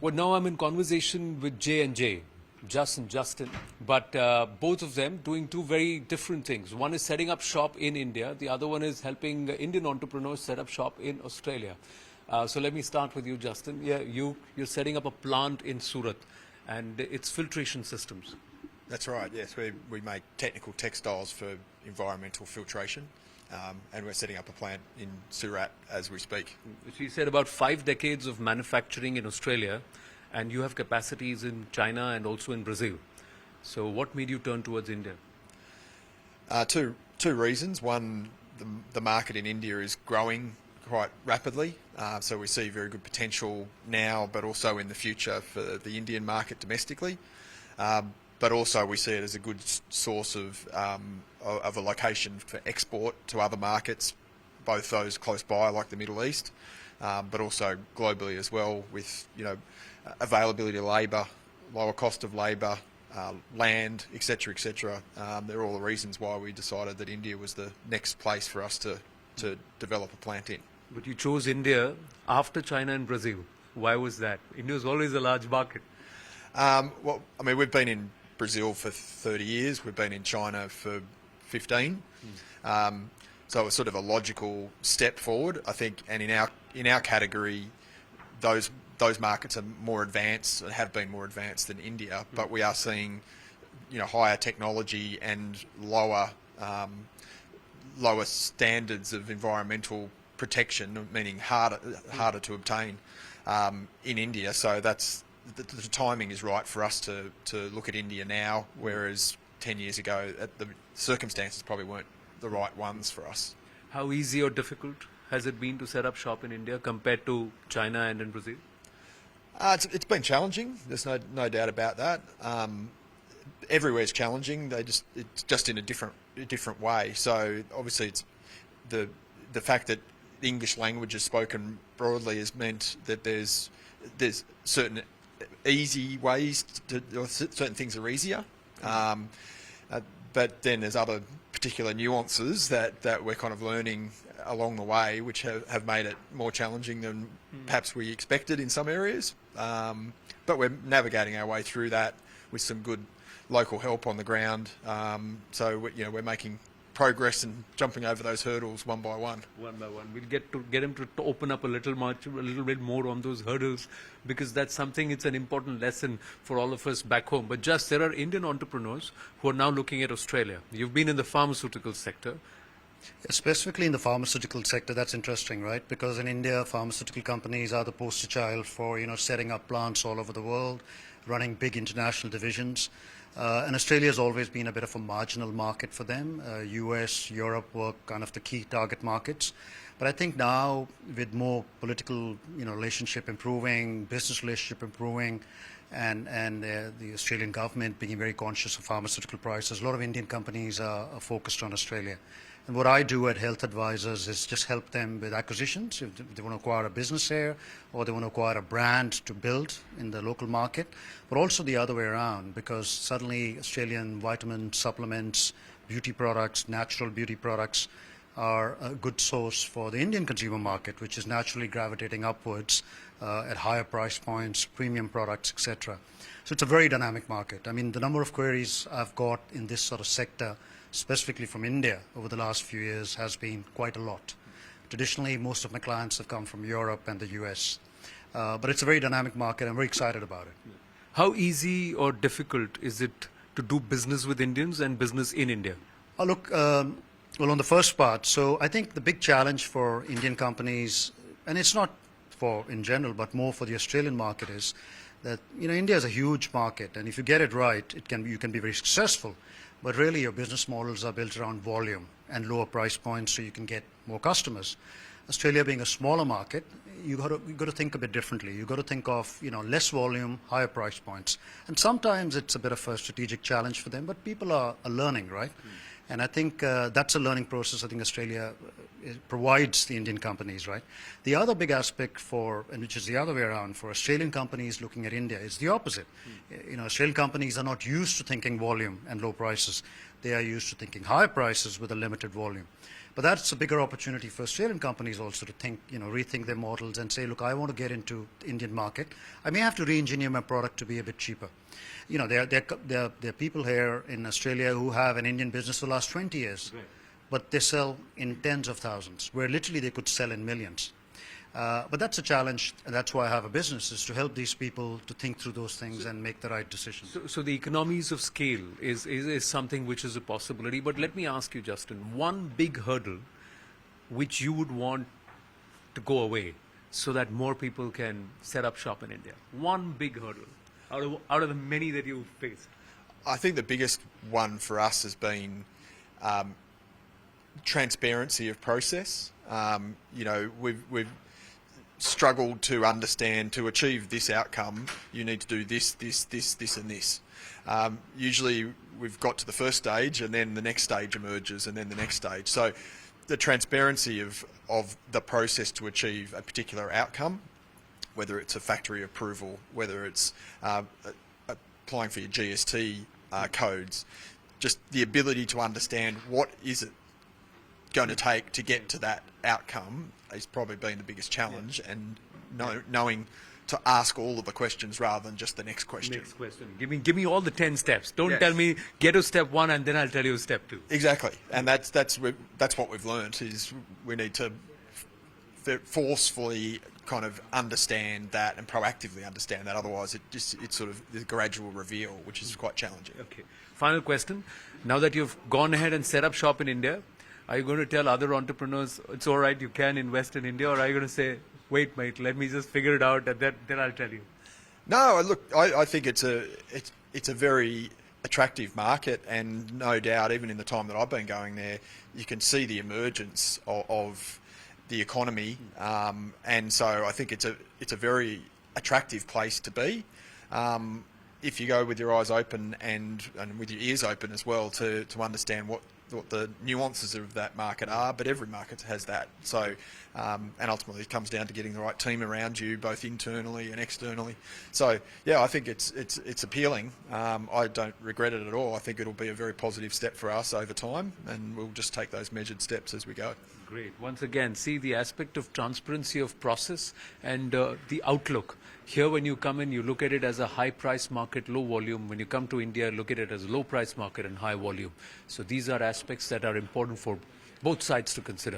Well, now I'm in conversation with J&J, Justin, but both of them doing two very different things. One is setting up shop in India. The other one is helping Indian entrepreneurs set up shop in Australia. So let me start with you, Justin. Yeah, you're setting up a plant in Surat, and it's filtration systems. That's right, yes. We make technical textiles for environmental filtration, and we're setting up a plant in Surat as we speak. So you said about 5 decades of manufacturing in Australia, and you have capacities in China and also in Brazil. So what made you turn towards India? Two reasons. One, the market in India is growing quite rapidly, so we see very good potential now, but also in the future for the Indian market domestically. But also we see it as a good source of a location for export to other markets, both those close by like the Middle East, but also globally as well, with availability of labour, lower cost of labour, land, etc., etc. They're all the reasons why we decided that India was the next place for us to develop a plant in. But you chose India after China and Brazil. Why was that? India is always a large market. Well, I mean, we've been in Brazil for 30 years. We've been in China for 15. So it was sort of a logical step forward, I think. And in our category, those markets are more advanced, have been more advanced than India. But we are seeing, higher technology and lower standards of environmental protection, meaning harder to obtain in India. So that's the timing is right for us to look at India now, whereas 10 years ago the circumstances probably weren't the right ones for us. How easy or difficult has it been to set up shop in India compared to China and in Brazil? It's been challenging. There's no doubt about that. Everywhere's challenging. It's just in a different way. So obviously it's the fact that the English language is spoken broadly has meant that there's certain easy ways or certain things are easier, but then there's other particular nuances that we're kind of learning along the way, which have made it more challenging than perhaps we expected in some areas. But we're navigating our way through that with some good local help on the ground. So we're making progress and jumping over those hurdles one by one. One by one. We'll get him to open up a little bit more on those hurdles, because that's something, it's an important lesson for all of us back home. But just, there are Indian entrepreneurs who are now looking at Australia. You've been in the pharmaceutical sector. Specifically in the pharmaceutical sector, that's interesting, right? Because in India, pharmaceutical companies are the poster child for, setting up plants all over the world, running big international divisions. And Australia has always been a bit of a marginal market for them. US, Europe were kind of the key target markets. But I think now, with more political relationship improving, business relationship improving, and the Australian government being very conscious of pharmaceutical prices, a lot of Indian companies are focused on Australia. And what I do at Health Advisors is just help them with acquisitions. If they want to acquire a business here, or they want to acquire a brand to build in the local market, but also the other way around, because suddenly Australian vitamins, supplements, beauty products, natural beauty products are a good source for the Indian consumer market, which is naturally gravitating upwards at higher price points, premium products, etc. So it's a very dynamic market. I mean, the number of queries I've got in this sort of sector, specifically from India over the last few years, has been quite a lot. Traditionally, most of my clients have come from Europe and the US. But it's a very dynamic market. I'm very excited about it. How easy or difficult is it to do business with Indians and business in India? Look, well, on the first part, so I think the big challenge for Indian companies, and it's not for in general, but more for the Australian market, is that India is a huge market, and if you get it right, you can be very successful. But really, your business models are built around volume and lower price points, so you can get more customers. Australia being a smaller market, you got to think a bit differently. You got to think of less volume, higher price points, and sometimes it's a bit of a strategic challenge for them. But people are learning, right? And I think that's a learning process. I think Australia provides the Indian companies, right? The other big aspect and which is the other way around, for Australian companies looking at India, is the opposite. Australian companies are not used to thinking volume and low prices. They are used to thinking higher prices with a limited volume. But that's a bigger opportunity for Australian companies also to think, rethink their models and say, look, I want to get into the Indian market. I may have to re-engineer my product to be a bit cheaper. There are people here in Australia who have an Indian business for the last 20 years, Right. but they sell in tens of thousands, where literally they could sell in millions. But that's a challenge, and that's why I have a business, is to help these people to think through those things and make the right decisions. So the economies of scale is something which is a possibility. But let me ask you, Justin, one big hurdle which you would want to go away so that more people can set up shop in India. One big hurdle out of the many that you've faced. I think the biggest one for us has been transparency of process. We've struggled to understand, to achieve this outcome, you need to do this, and this. Usually we've got to the first stage and then the next stage emerges and then the next stage. So the transparency of the process to achieve a particular outcome, whether it's a factory approval, whether it's applying for your GST codes, just the ability to understand what is it going to take to get to that outcome has probably been the biggest challenge, and knowing to ask all of the questions rather than just the next question. Next question. Give me all the 10 steps. Don't Yes. tell me get to step 1 and then I'll tell you step 2. Exactly, and that's what we've learnt, is we need to forcefully kind of understand that and proactively understand that. Otherwise, it's sort of the gradual reveal, which is quite challenging. Okay. Final question. Now that you've gone ahead and set up shop in India, are you going to tell other entrepreneurs it's all right, you can invest in India, or are you going to say, wait, mate, let me just figure it out and then I'll tell you? No, look, I think it's a very attractive market, and no doubt, even in the time that I've been going there, you can see the emergence of the economy, and so I think it's a very attractive place to be. If you go with your eyes open and with your ears open as well to understand what the nuances of that market are, but every market has that. So, and ultimately it comes down to getting the right team around you, both internally and externally. So, yeah, I think it's appealing. I don't regret it at all. I think it'll be a very positive step for us over time, and we'll just take those measured steps as we go. Great. Once again, see the aspect of transparency of process and the outlook. Here, when you come in, you look at it as a high price market, low volume. When you come to India, look at it as a low price market and high volume. So these are aspects that are important for both sides to consider.